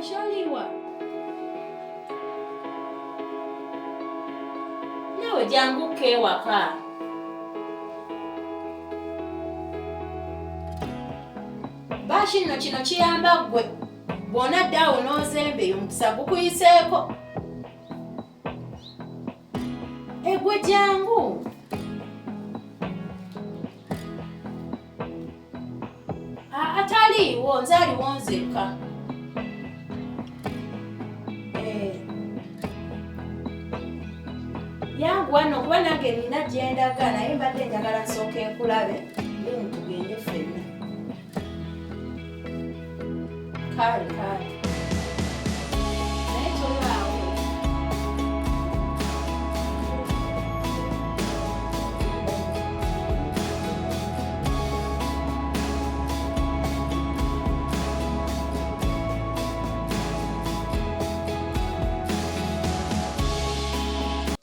Bashaliwa. Nawe jangu kewaka. Bashi no kino kiyamba gwe. Bwona dda onoozembe omukisa gukuyiseeko. Egwe jangu. Ataliiwo nze aliwo nzekka. Yangu wano kuba nange nina gye ndaga naye mbadde njagala nsooke nkulabe ngemu tugende ffenna. Kale naye tolaawo.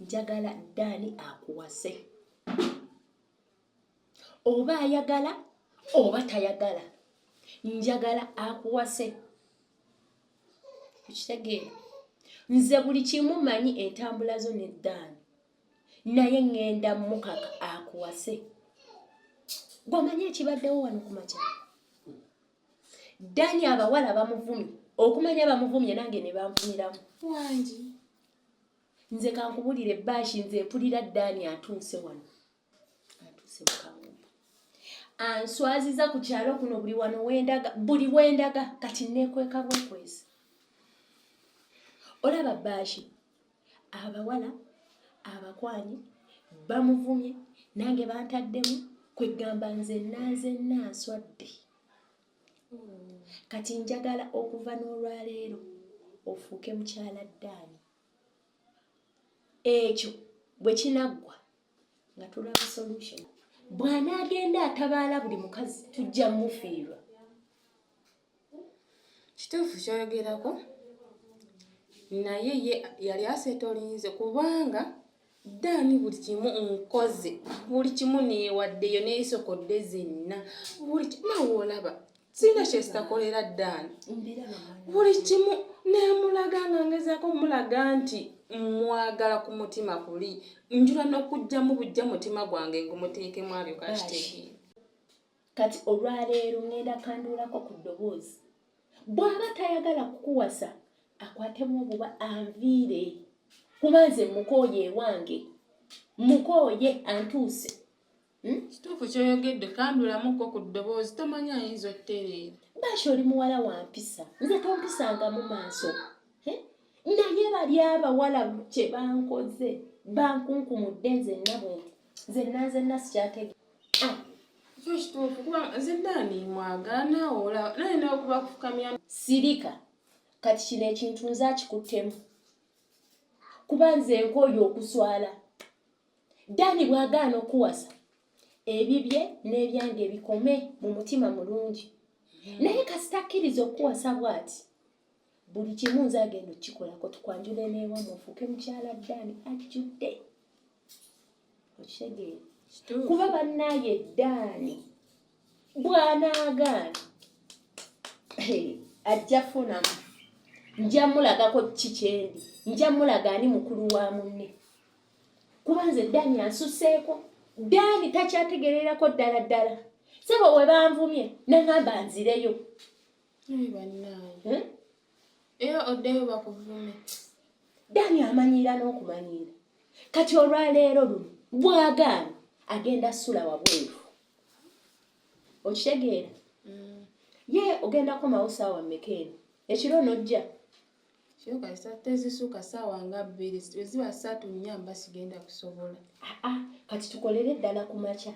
Njagala Dani akuwase. Oba ayagala oba tayagala. Njagala akuwase. Ekitegeera. Nze buli kimu manyi entambula zo ne Dani. Naye ngenda mukaka akuwase. Gwamanyi ekibaddewo wano ku makya. Dani abawala bamuvumye. Okumanya bamuvumye nange ne banvumiramu. Wangi. Nze kankubulire Bashi nze mpulira Dani atuuse wano. Atuuse mukawumba. Answaziza ku kyalo kuno buli wendaga kati neekweka bwekwezi. Olaba Bashi abawala abakwanyi bamuvumye nange bantaddemu kwegamba nze nanswadde. Kati njagala okuva n'olwaleero ofuuke mukyala Dani. Ekyo bwe kinaggwa nga tulaba solution. Bw'anaagenda atabaala buli mukazi tujja mufiirwa. Kituufu kyoyogerako naye ye yali aseetolinze kubanga Dani buli kimu nkoze buli kimu neewaddeyo neesokodde zenna buli kimu olaba sina kyesitakolera Dani buli kimu neemulaga nga ngezaako omulaga nti mwagala ku mutima kuli njula n'okujjamu bujja mutima gwange ngumuteekemu abyo kakiteekere. Kati olwaleero ngenda kanduulako ku ddoboozi. Bw'aba tayagala kukuwasa akwatemu obuba anviire. Kuba nze mukooye ewange. Mukooye antuuse. Kituufu kyoyogedde kanduulamuko ku ddoboozi tomanya ayinza ottereera. Bashi oli muwala wa mpisa. Nze tompisanga mu maaso. Naye bali abawala kye bankoze bankunkumudde nzenna sikyatege. Kyo kituufu kuba nze Dani mwagala naawe olaba naye n'okuba kufukamya sirika. Kati kino ekintu nze akikuttemu. Kuba nze nkooye okuswala. Dani bw'agaana okuwasa ebibye n'ebyange bikome mu mutima mulungi. Naye kasitakkiriza okuwasa bw'ati. Buli kimu nze agenda okukikolako tukwanjule n'ewamu ofuuke mukyala Dani ajjudde. Okitegeera. Kuba bannaaye Dani bw'anaagaana ajja funamu. Nja mulagako kikyendi. Nja mulaga ani mukulu wa munne. Kuba nze Dani ansuseeko. Dani takyategererako ddala. Sebo we banvumye nangamba nzireyo. Bannaaye. Era oddeyo bakuvume. Dani amanyiira n'okumanyiira. Kati olwaleero luno bw'agaana agenda sula wabweru. Okitegeera? Ye ogendako mawusaawa mmeka eno. Ekiro n'ojja. Kyoka tezisuuka ssaawa nga 2 ziba 3 nnyamba sigenda kusobola. Kati tukolere ddala ku makya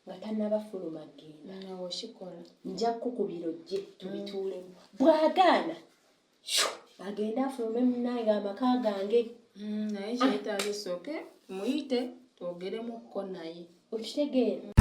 nga tannaba fuluma agenda. Nawe okikola. Nja kukubira ojje tubituulemu. Bw'agaana agenda afulume munnange amaka gange. Naye kyetaaga esooke muyite twogeremukko naye. Okitegeera?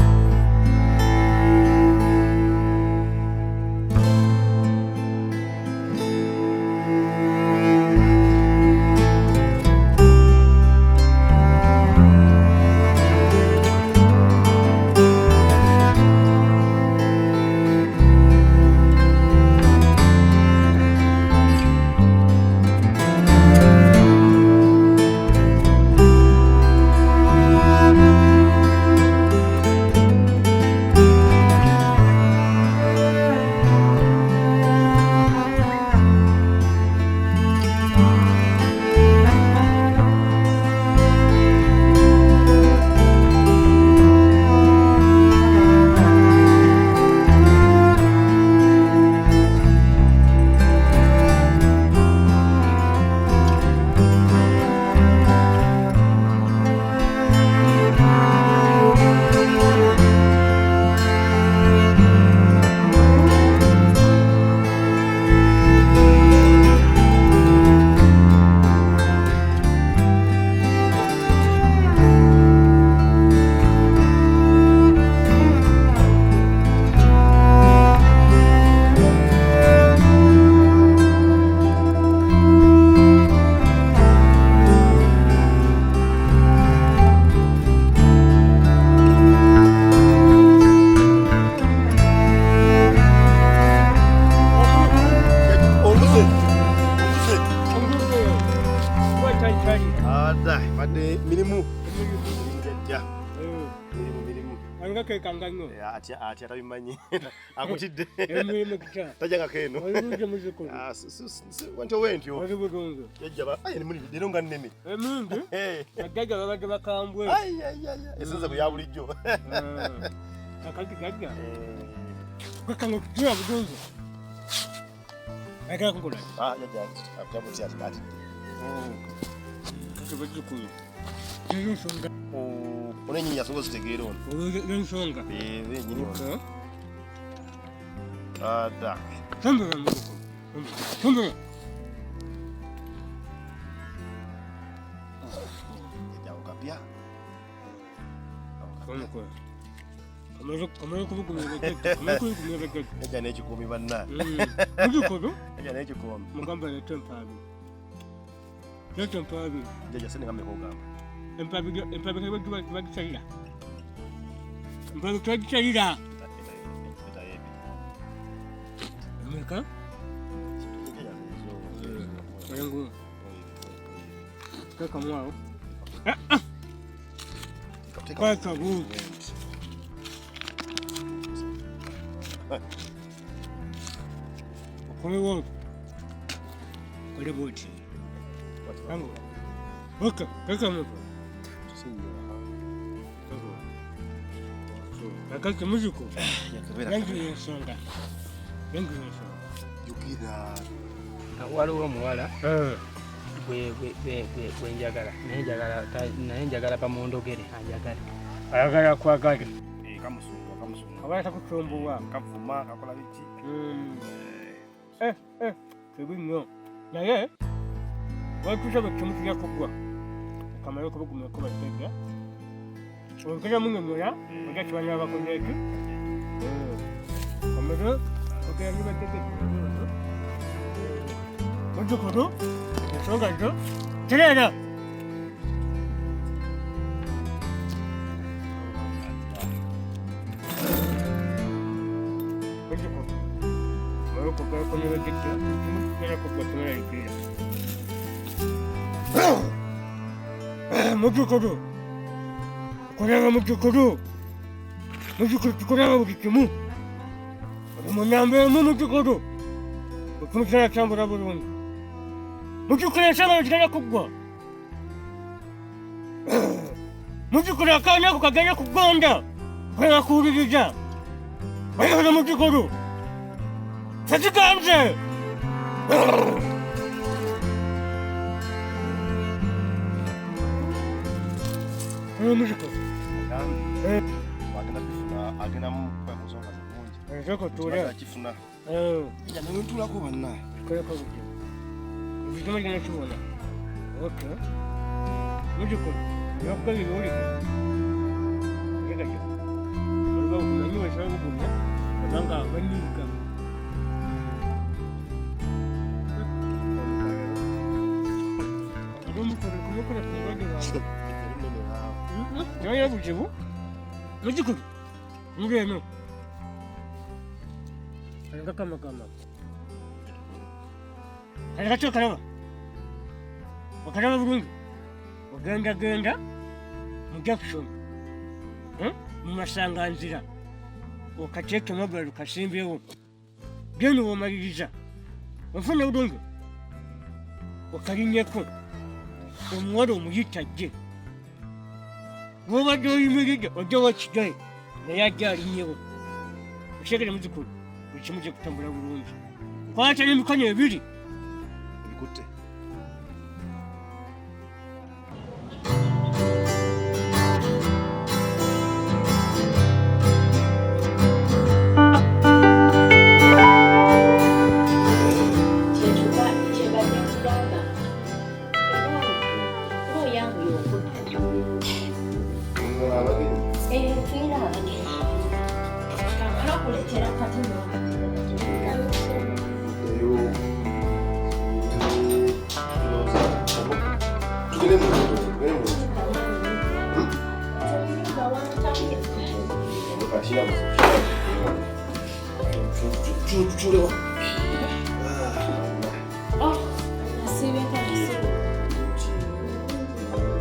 Abadde mirimu. Njajja. Mirimu. Anga ke kanganyo. Ati atabimanyi. Akutidde. Emirimu kitya. Tajanga keno. Oluje muziko. Wanto wentyo. Oli bulungi. Jajja ba. Ayi muli dero nga nnene. Emungu. Agajja babadde bakambwe. Ai. Esenza ku ya bulijjo. Akati gajja. Kakanga kujja bulungi. Agala kukola. Jajja. Atabuti ati. Kakabajukulu. Yensonga. Ono nyinyi yasonga zitegeera ono. Yensonga. Nyinyi. Ada. Tambula muko. Tambula. Jajja ukapya. Konko. Kamaro kubukumira. Jajja n'ekikumi banna. Mujukulu. Jajja n'ekikumi. Mugamba ne tempabi. Ne tempabi. Jajja sene ngambe kogamba. Empabi bagichalira. Empabi bagichalira. Meka? Yangu. Kaka mwao. Kwa sababu kwa wote. Kwa wote. Yangu. Oka, kaka mwao. Akaki muziko. Yangu yensonga. Yugira. Waliwo omuwala naye njagala pamundogere anjagala. Ayagala kwagala. Kamusunga. Abaata kutumbuwa. Kavuma kakola biki. Tebinyo. Naye watusaba kimu kya kugwa. Kamaro kubugumya kuba tega. Okera munyonyola, oja kibanya abakoleki. Kamaro okera niba tege. Mujukuru, ensonga zo. Terera. Mujukuru. Maroko kwa kuniba tege. Kera kugwa tumera ikira. Mujukuru. Kuranga mujukuru. Mujukuru tukuranga bukikimu. Munambe mujukuru. Kumukira cyambura burundu. Mujukuru yasanga kiganya kugwa. Mujukuru akanya kukaganya kugonda. Kwera kuririja. Bayo mujukuru. Satikanje. Mujukuru. Agenda mukwa musonga mungi. Ezoko tula. Akifuna. Ya Nintula ko banna. Kaya ko bujja. Ubijuma gina kibona. Okay. Mujukuru. Yakali yori. Yega yo. Mulba kunanyi washabu kunnya. Nanga abanika. Mujukuru kumukura kubadi wa. Ya bujibu. Mujukuru. Ngeno. Anga kama. Anga karaba. Wakaraba burundu. Genda mu Jackson. Mu masanganzira. Okateke mobile kasimbewo. Geno womaliriza. Ofuna burundu. Okalinyeko. Omuwala omuyittajje. Wobadde oyimiride ojja wakigaye naye ajja alinyewo. Okyegere muzukulu ekimu gye kutambula bulungi. Kwata n'emikono ebiri. Bikutte.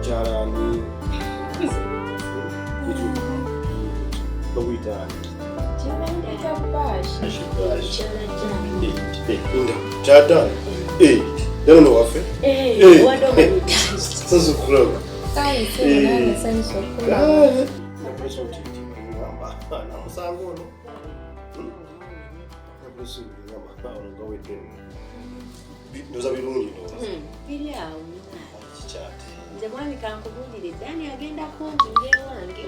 Cara Tata. Dano no wafe. Wadomo. Sasa kulaba. Kale se nani sanso kula. Na pesa uti. Ngamba. Na musango no. Na pesa ngamba. Nga wete. Ndoza birungi ndo. Bili awo. Chichate. Nze mwami kankubulire Dani agenda kumbi wange.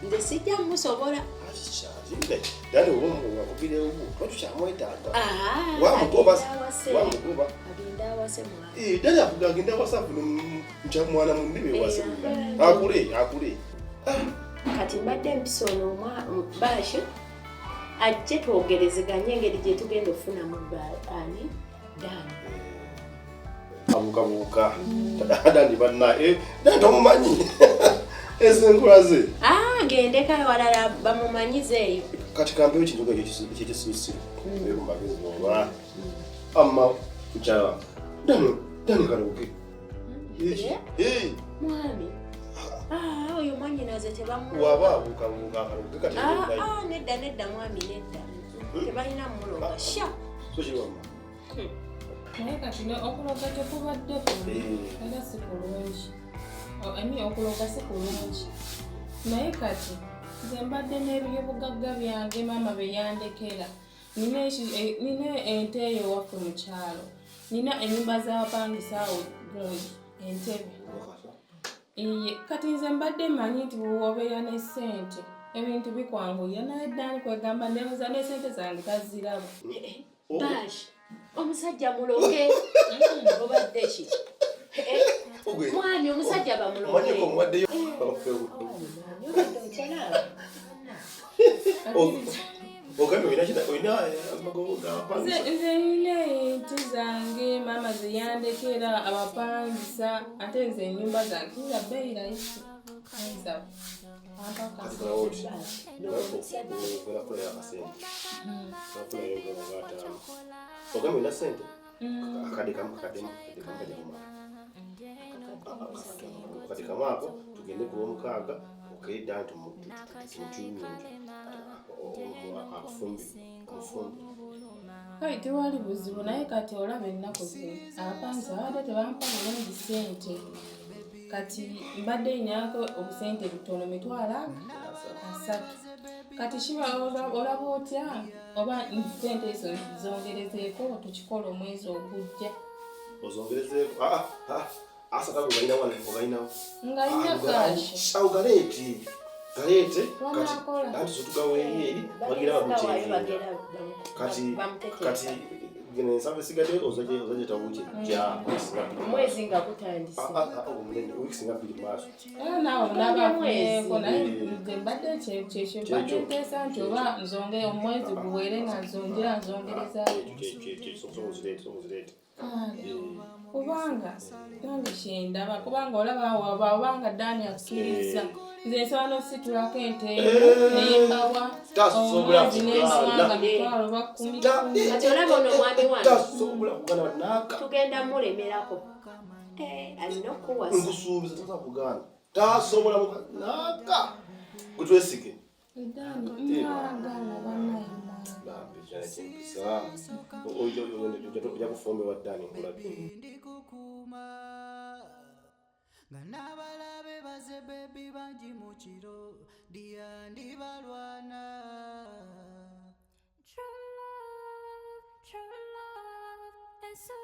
Nze sijja musobola. Chichate. Dani uwo wakubire uwo. Twatukyamwetaaga. Wamugoba. Agenda awase mwana. Dani agenda awase mwana mundibe wase. Akule. Kati mbadde mpisa ono Basho ajje twogerezeganye engeri gye tugenda okufunamu ani Dani. Abuka. Dani banna Dani tomumanyi. Esenkula ze. Gendeka walala bamumanyize eyo. Kati kampeyo kintu kyekisuusi. Magezi oba. Amma kukyala. Dani kaluke. Mwami. Oyo mwanyinaze tebamu. Waba abuka kaluke kati. Nedda mwami nedda. Tebalina mulonga. Sha. So kiwama. Naye kati okuloga tekubaddeko era si kulungi. Okuloga si kulungi. Naye kati nze mbadde n'ebyobugagga byange maama bye yandekera. Nina ente eyo waffe mu kyalo. Nina ennyumba z'abapangisa awo gundi Entebbe. Kati nze mbadde manyi nti bw'obeera ne ssente ebintu bikwanguyira naye Dani kwegamba ndowooza ne ssente zange taziraba. Bash. Omusajja muloge. Obadde ki? Mwami omusajja bamuloge. Manye ko mwadde yo. Ogambe oyina amagogo g'abapangisa. Nze nina ente zange maama ze yandekera abapangisa ate nze ennyumba zange za bbeeyi layisi. Ogambe oyina ssente? Akadde kamu ako tugende ku lwomukaaga okaida nti mukyunyungi akufumbi. Kale tewali buzibu naye kati olaba ennaku zino abapangisa babadde tebampa bulungi ssente. Kati mbadde nyako obusente butono mitwalo 3. Kati kiba olaba otya oba ssente ezo zongerezeeko tukikola omwezi ogujja. Ozongerezeeko? Asata ogalinawo. Nga ina kashi. Galeete. Kati sotugaweeri eri bagira babukyeri. Kati gene nsaba esigadde ozaje tawuki ja Mwezi nga kutandise. Weeks nga 2 maaso. Naawe nabafuyeeko naye nze mbadde kyekyo mbadde nteesa nti oba nzonge omwezi guwere nga nzongereza. Kubanga nange kyendaba kubanga olaba obanga Dani akkiriza nze nsobola n'ositulako ente neyembawa omwezi nembawanga mitwalo ba 10. Kati olaba ono mwami wange. Tasobola kugana naka. Tugenda mulemerako. Alina okuwasa. Nkusuubiza tasobola tasobola naka. Kutwesike. Dani mwagala banaye. Ojja kufumbe wa Dani nkulabi. Nabalabe baze baby bangi mu kiro ndi balwana. True love, and so